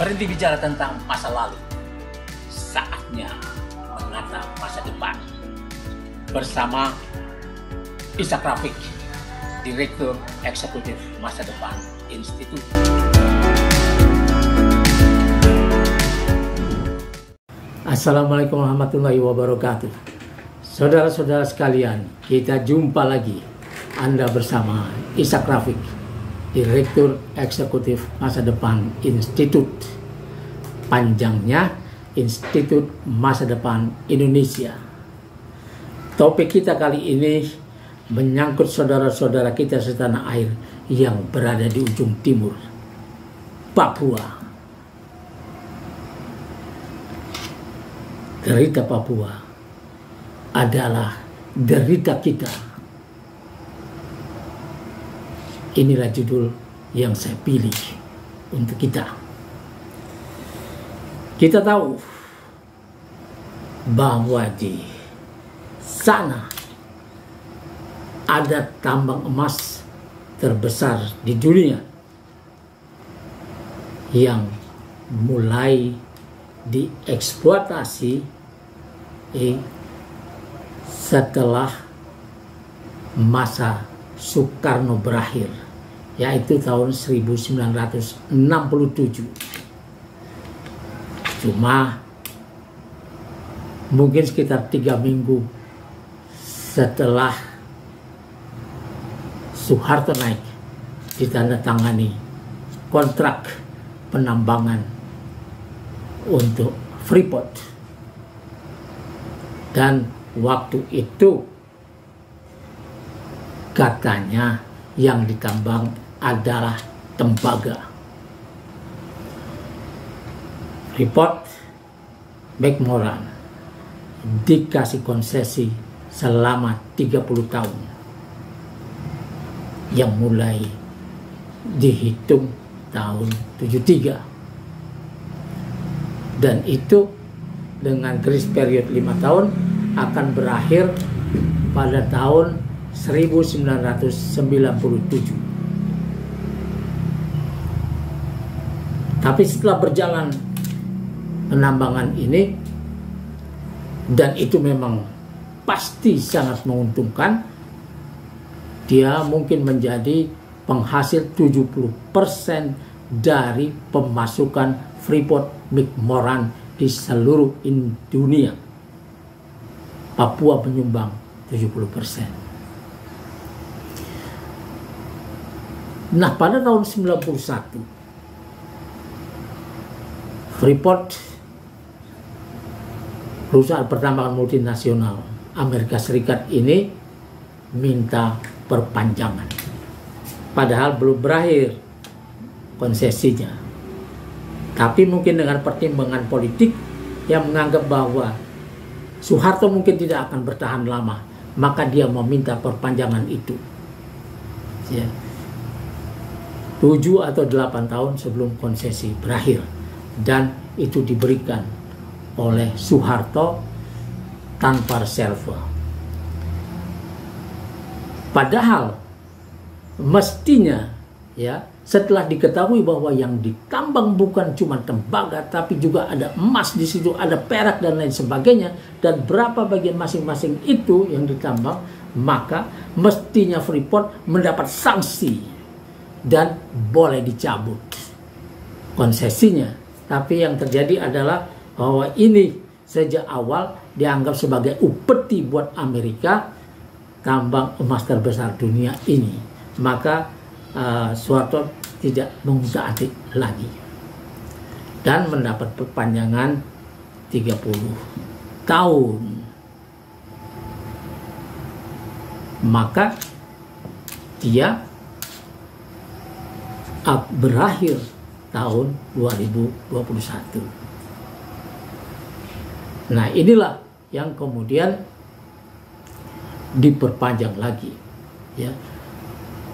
Berhenti bicara tentang masa lalu. Saatnya menatap masa depan. Bersama Ishak Rafiq, Direktur Eksekutif Masa Depan Institut. Assalamualaikum warahmatullahi wabarakatuh. Saudara-saudara sekalian, kita jumpa lagi. Anda bersama Ishak Rafiq, Direktur Eksekutif Masa Depan Institut. Panjangnya Institut Masa Depan Indonesia. Topik kita kali ini menyangkut saudara-saudara kita setanah air yang berada di ujung timur, Papua. Derita Papua adalah derita kita. Inilah judul yang saya pilih untuk kita. Kita tahu bahwa di sana ada tambang emas terbesar di dunia yang mulai dieksploitasi setelah masa Soekarno berakhir, yaitu tahun 1967. Cuma mungkin sekitar 3 minggu setelah Soeharto naik, ditandatangani kontrak penambangan untuk Freeport, dan waktu itu katanya yang ditambang adalah tembaga. Freeport McMoran dikasih konsesi selama 30 tahun yang mulai dihitung tahun 73. Dan itu dengan grace period 5 tahun akan berakhir pada tahun 1997. Tapi setelah berjalan penambangan ini, dan itu memang pasti sangat menguntungkan, dia mungkin menjadi penghasil 70% dari pemasukan Freeport McMoran di seluruh dunia. Papua menyumbang 70%. Nah, pada tahun 91 Freeport, perusahaan pertambangan multinasional Amerika Serikat ini, minta perpanjangan. Padahal belum berakhir konsesinya. Tapi mungkin dengan pertimbangan politik yang menganggap bahwa Soeharto mungkin tidak akan bertahan lama, maka dia meminta perpanjangan itu. Ya. 7 atau 8 tahun sebelum konsesi berakhir. Dan itu diberikan oleh Soeharto tanpa reserve. Padahal mestinya, ya, setelah diketahui bahwa yang ditambang bukan cuma tembaga, tapi juga ada emas di situ, ada perak dan lain sebagainya, dan berapa bagian masing-masing itu yang ditambang, maka mestinya Freeport mendapat sanksi dan boleh dicabut konsesinya. Tapi yang terjadi adalah bahwa ini sejak awal dianggap sebagai upeti buat Amerika, tambang emas terbesar dunia ini. Maka Soeharto tidak mengutak-atik lagi dan mendapat perpanjangan 30 tahun. Maka dia berakhir tahun 2021. Nah, inilah yang kemudian diperpanjang lagi, ya,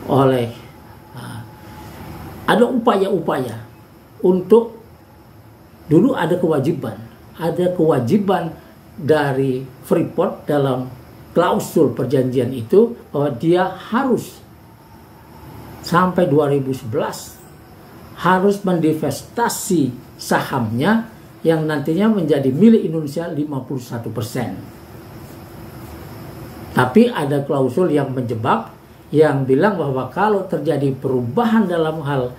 oleh ada upaya-upaya untuk, dulu ada kewajiban dari Freeport dalam klausul perjanjian itu bahwa dia harus sampai 2011 harus mendivestasi sahamnya yang nantinya menjadi milik Indonesia 51%. Tapi ada klausul yang menjebak yang bilang bahwa kalau terjadi perubahan dalam hal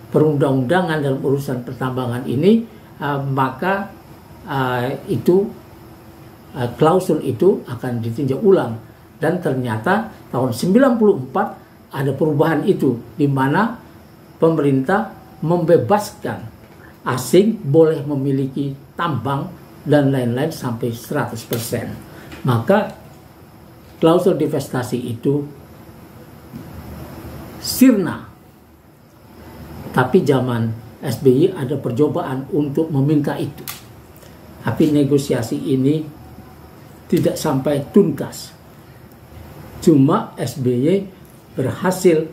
perundang-undangan dalam urusan pertambangan ini, maka klausul itu akan ditinjau ulang. Dan ternyata tahun 94 ada perubahan itu, di mana pemerintah membebaskan asing boleh memiliki tambang dan lain-lain sampai 100%. Maka klausul divestasi itu sirna. Tapi zaman SBY ada percobaan untuk meminta itu. Tapi negosiasi ini tidak sampai tuntas. Cuma SBY berhasil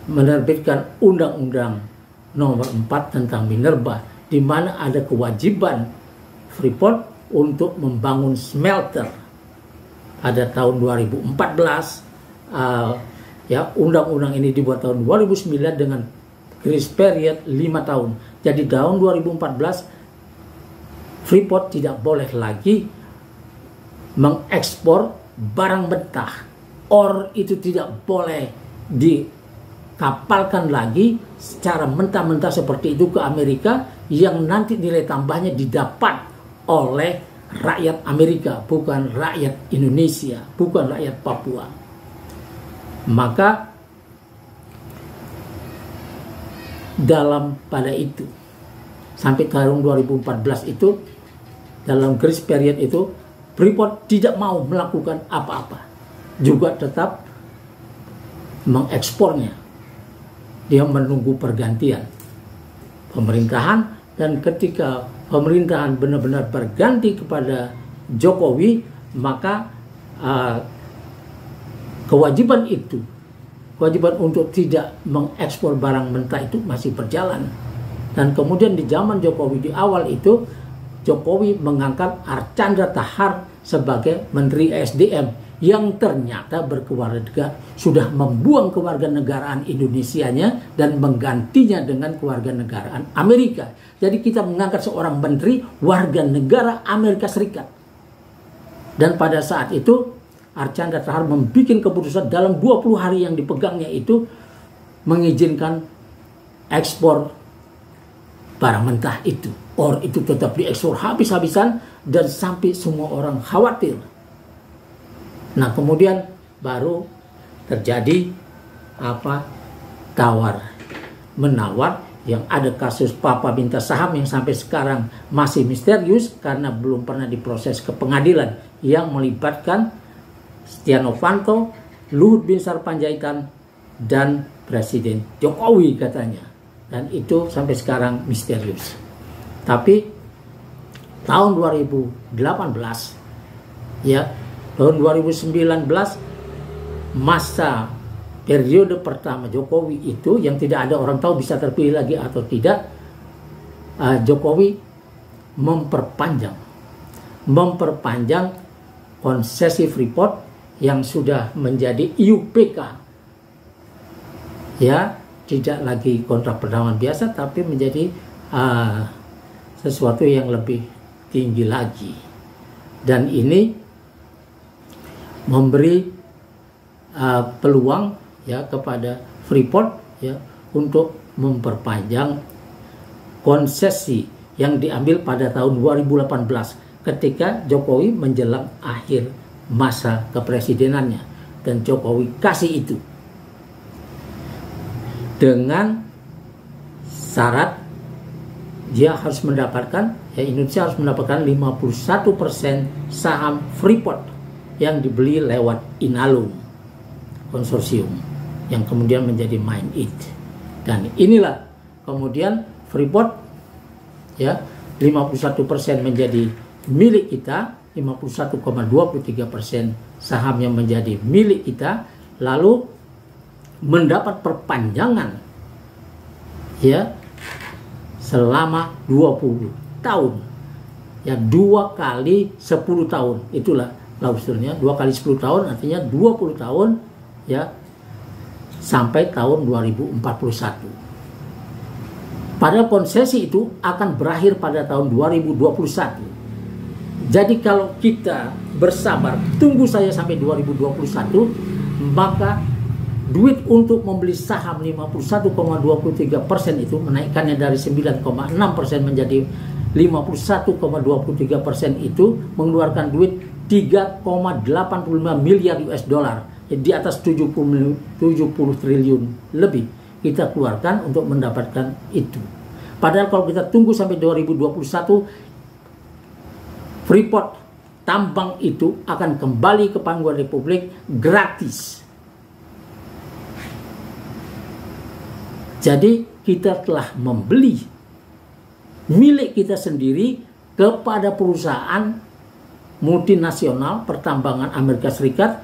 menerbitkan Undang-Undang Nomor 4 tentang minerba, di mana ada kewajiban Freeport untuk membangun smelter pada tahun 2014. Undang-undang ini dibuat tahun 2009 dengan grace period 5 tahun. Jadi tahun 2014 Freeport tidak boleh lagi mengekspor barang mentah. Ore itu tidak boleh dikapalkan lagi secara mentah-mentah seperti itu ke Amerika, yang nanti nilai tambahnya didapat oleh rakyat Amerika, bukan rakyat Indonesia, bukan rakyat Papua. Maka pada itu sampai tahun 2014 itu, dalam grace period itu, Freeport tidak mau melakukan apa-apa, juga tetap mengekspornya. Dia menunggu pergantian pemerintahan, dan ketika pemerintahan benar-benar berganti kepada Jokowi, maka kewajiban untuk tidak mengekspor barang mentah itu masih berjalan. Dan kemudian di zaman Jokowi, di awal itu, Jokowi mengangkat Archandra Tahar sebagai Menteri SDM, yang ternyata sudah membuang kewarganegaraan Indonesianya dan menggantinya dengan kewarganegaraan Amerika. Jadi kita mengangkat seorang menteri warga negara Amerika Serikat. Dan pada saat itu Archandra Tahar membuat keputusan dalam 20 hari yang dipegangnya itu, mengizinkan ekspor barang mentah itu. Ore itu tetap diekspor habis-habisan, dan sampai semua orang khawatir. Nah, kemudian baru terjadi tawar-menawar, yang ada kasus Papa minta saham yang sampai sekarang masih misterius karena belum pernah diproses ke pengadilan, yang melibatkan Setia Novanto, Luhut Binsar Panjaitan, dan Presiden Jokowi katanya. Dan itu sampai sekarang misterius. Tapi tahun 2018, tahun 2019, masa periode pertama Jokowi itu, yang tidak ada orang tahu bisa terpilih lagi atau tidak, Jokowi memperpanjang konsesi Freeport yang sudah menjadi IUPK. Tidak lagi kontrak perdagangan biasa, tapi menjadi sesuatu yang lebih tinggi lagi. Dan ini memberi peluang kepada Freeport untuk memperpanjang konsesi yang diambil pada tahun 2018 ketika Jokowi menjelang akhir masa kepresidenannya. Dan Jokowi kasih itu dengan syarat dia harus mendapatkan, Indonesia harus mendapatkan 51% saham Freeport yang dibeli lewat Inalum konsorsium, yang kemudian menjadi Main8. Dan inilah kemudian Freeport 51% menjadi milik kita, 51,23% saham yang menjadi milik kita, lalu mendapat perpanjangan selama 20 tahun. 2 kali 10 tahun. Itulah klausulnya, 2 kali 10 tahun artinya 20 tahun sampai tahun 2041. Padahal konsesi itu akan berakhir pada tahun 2021. Jadi kalau kita bersabar, tunggu saja sampai 2021, maka duit untuk membeli saham 51,23% itu menaikkannya dari 9,6% menjadi 51,23% itu mengeluarkan duit 3,85 miliar US dollar. Di atas 70 triliun lebih kita keluarkan untuk mendapatkan itu. Padahal kalau kita tunggu sampai 2021, Freeport tambang itu akan kembali ke pangkuan Republik gratis. Jadi kita telah membeli milik kita sendiri kepada perusahaan multinasional pertambangan Amerika Serikat,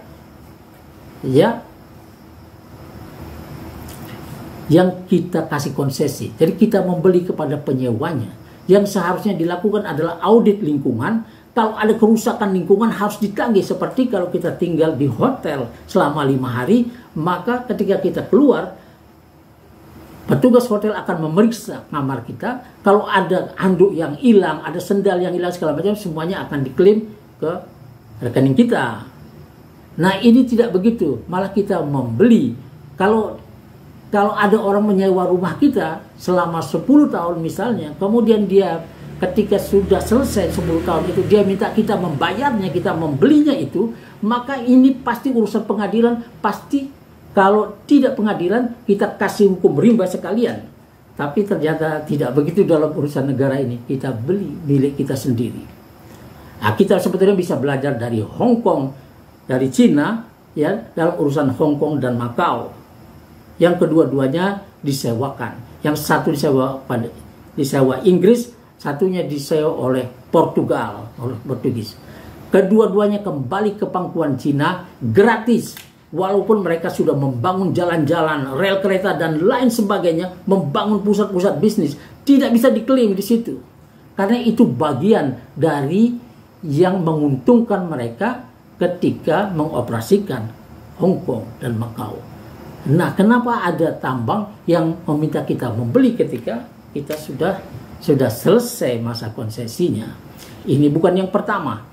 ya, yang kita kasih konsesi. Jadi kita membeli kepada penyewanya. Yang seharusnya dilakukan adalah audit lingkungan. Kalau ada kerusakan lingkungan harus ditagih. Seperti kalau kita tinggal di hotel selama 5 hari, maka ketika kita keluar, petugas hotel akan memeriksa kamar kita. Kalau ada handuk yang hilang, ada sendal yang hilang, segala macam, semuanya akan diklaim ke rekening kita. Nah, ini tidak begitu. Malah kita membeli. Kalau ada orang menyewa rumah kita selama 10 tahun misalnya, kemudian dia ketika sudah selesai 10 tahun itu, dia minta kita membayarnya, kita membelinya itu, maka ini pasti urusan pengadilan, pasti kalau tidak pengadilan, kita kasih hukum rimba sekalian. Tapi ternyata tidak begitu dalam urusan negara ini. Kita beli milik kita sendiri. Nah, kita sebetulnya bisa belajar dari Hong Kong, dari Cina, ya, dalam urusan Hong Kong dan Macau. Yang kedua-duanya disewakan. Yang satu disewa Inggris, satunya disewa oleh Portugal, oleh Portugis. Kedua-duanya kembali ke pangkuan Cina gratis. Walaupun mereka sudah membangun jalan-jalan, rel kereta dan lain sebagainya, membangun pusat-pusat bisnis, tidak bisa diklaim di situ. Karena itu bagian dari yang menguntungkan mereka ketika mengoperasikan Hong Kong dan Macau. Nah, kenapa ada tambang yang meminta kita membeli ketika kita sudah selesai masa konsesinya? Ini bukan yang pertama.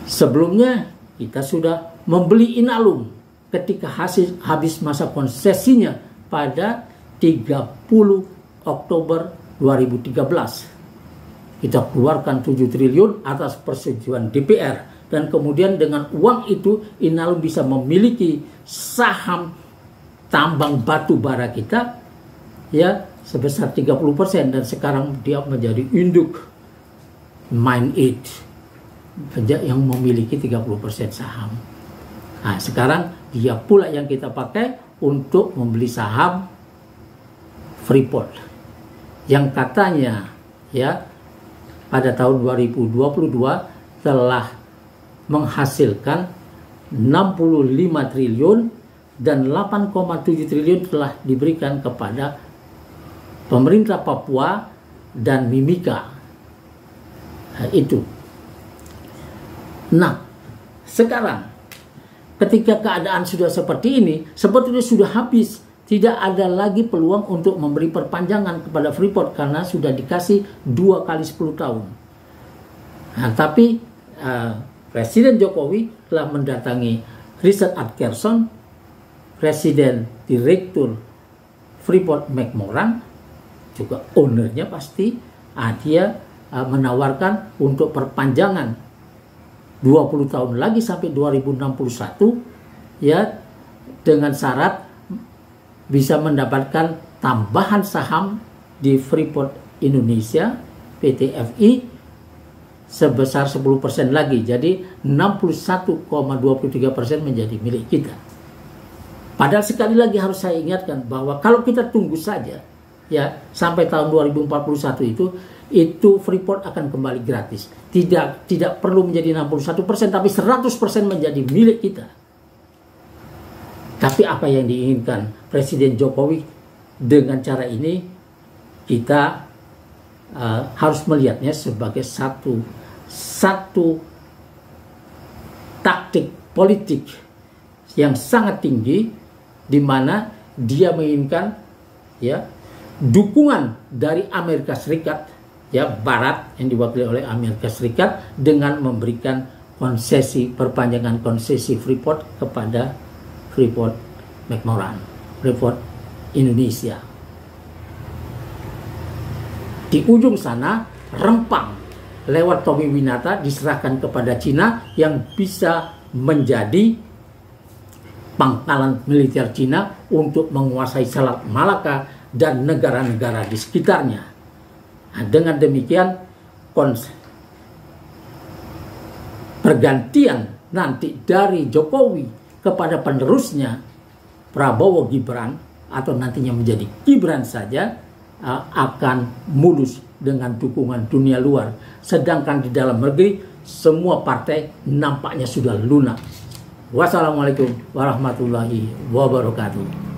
Sebelumnya kita sudah membeli Inalum ketika habis masa konsesinya pada 30 Oktober 2013. Kita keluarkan 7 triliun atas persetujuan DPR. Dan kemudian dengan uang itu Inalum bisa memiliki saham tambang batu bara kita, ya, sebesar 30%, dan sekarang dia menjadi induk Mine 8 yang memiliki 30% saham. Nah, sekarang dia pula yang kita pakai untuk membeli saham Freeport yang katanya, ya, pada tahun 2022 telah menghasilkan 65 triliun dan 8,7 triliun telah diberikan kepada pemerintah Papua dan Mimika. Nah, itu. Nah, sekarang ketika keadaan sudah seperti ini, sebetulnya sudah habis. Tidak ada lagi peluang untuk memberi perpanjangan kepada Freeport karena sudah dikasih 2 kali 10 tahun. Nah, tapi Presiden Jokowi telah mendatangi Richard Adkerson, Presiden Direktur Freeport McMoran, juga ownernya pasti, dia menawarkan untuk perpanjangan 20 tahun lagi sampai 2061, ya, dengan syarat bisa mendapatkan tambahan saham di Freeport Indonesia, PT FI, sebesar 10% lagi. Jadi 61,23% menjadi milik kita. Padahal sekali lagi harus saya ingatkan bahwa kalau kita tunggu saja, ya, sampai tahun 2041 itu Freeport akan kembali gratis. Tidak perlu menjadi 61%, tapi 100% menjadi milik kita. Tapi apa yang diinginkan Presiden Jokowi dengan cara ini, kita harus melihatnya sebagai satu taktik politik yang sangat tinggi, di mana dia menginginkan, ya, dukungan dari Amerika Serikat, ya, Barat yang diwakili oleh Amerika Serikat, dengan memberikan konsesi, perpanjangan konsesi Freeport kepada Freeport McMoran, Freeport Indonesia. Di ujung sana, Rempang lewat Tommy Winata diserahkan kepada Cina yang bisa menjadi pangkalan militer Cina untuk menguasai Selat Malaka dan negara-negara di sekitarnya. Nah, dengan demikian, pergantian nanti dari Jokowi kepada penerusnya Prabowo Gibran, atau nantinya menjadi Gibran saja, akan mulus dengan dukungan dunia luar. Sedangkan di dalam negeri semua partai nampaknya sudah lunak. Wassalamualaikum warahmatullahi wabarakatuh.